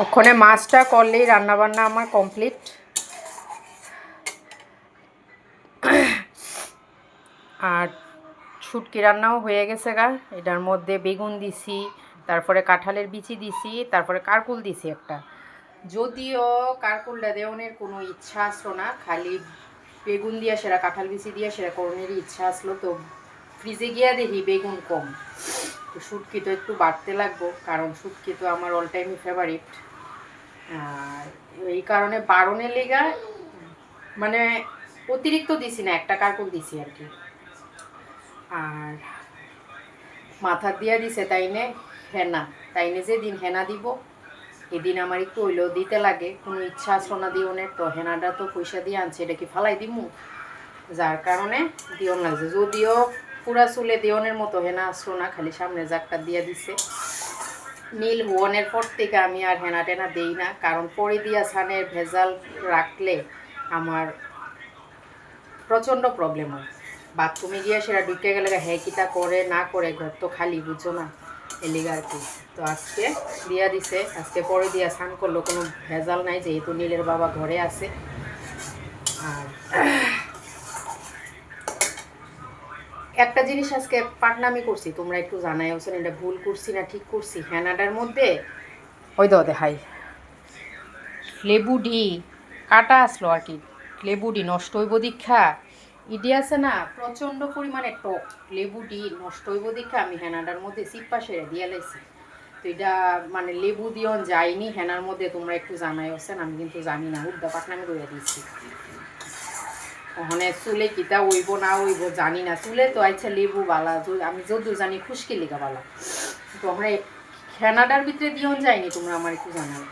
ওখানে মাছটা করলেই রান্নাবান্না আমার কমপ্লিট। আর শুটকি রান্নাও হয়ে গেছে গা। এটার মধ্যে বেগুন দিছি, তারপরে কাঁঠালের বিচি দিছি, তারপরে কারকুল দিছি একটা। যদিও কারকুলটা দেওয়ানের কোনো ইচ্ছা আসলো না, খালি বেগুন দিয়া সেরা কাঁঠাল বিচি দিয়া সেরা করণেরই ইচ্ছা আসলো। তো ফ্রিজে গিয়া দেখি বেগুন কম, তো শুটকি তো একটু বাড়তে লাগবো, কারণ শুটকি তো আমার অল টাইমই ফেভারিট। আর এই কারণে বাড়নের লেগা মানে অতিরিক্ত দিছি না, একটা কারকুল দিছি আর কি। আর মাথা দিয়া দিছে তাইনে হেনা, তাইনে যেদিন হেনা দিব এদিন আমার একটু হইলেও দিতে লাগে, কোনো ইচ্ছা আসলো না দিওনের। তো হেনাটা তো পয়সা দিয়ে আনছে, এটা কি ফালাই দিমু, যার কারণে দিওন লাগছে। যদিও পুরা চুলে দিওনের মতো হেনা আসলো না, খালি সামনে জাকটা দিয়ে দিছে। নীল ভুবনের পর থেকে আমি আর হেনা টেনা দেই না, কারণ পরে দিয়া ছানের ভেজাল রাখলে আমার প্রচণ্ড প্রবলেম হয়। বাথরুমে গিয়ে সেটা ঢুকে গেলে হ্যাঁ কিটা করে না করে, ঘর তো খালি, বুঝছো না, এলিগা আর কি। তো আজকে দিয়া দিছে, আজকে পরে দিয়া স্নান করলো, কোনো ভেজাল নাই, যেহেতু নীলের বাবা ঘরে আছে। আর একটা জিনিস আজকে পাটনামি করছি, তোমরা একটু জানাই হোসেন এটা ভুল করছি না ঠিক করছি। হ্যানাডার মধ্যে ওই দে হাই লেবুডি কাটা আসলো আর কি, লেবুডি নষ্ট হইব দীক্ষা ইডি আছে না, প্রচণ্ড পরিমাণে টক, লেবুডি নষ্ট হইব দীক্ষা আমি হেনাডার মধ্যে চিপ্পা সেরে দিয়ে লাইছি। তো এটা মানে লেবু দিয়ন যায়নি হেনার মধ্যে, তোমরা একটু জানাই হোসেন, আমি কিন্তু জানি না, উদ্দা পাটনামি করে দিচ্ছি। ওখানে চুলে কিতা উইব না উইব জানি না, চুলে তো আচ্ছা লেবু বালা, আমি যদুর জানি খুশকি লেগা বালা, তো ওখানে হেনাডার ভিতরে দিয়ন যায়নি, তোমরা আমার একটু জানাও।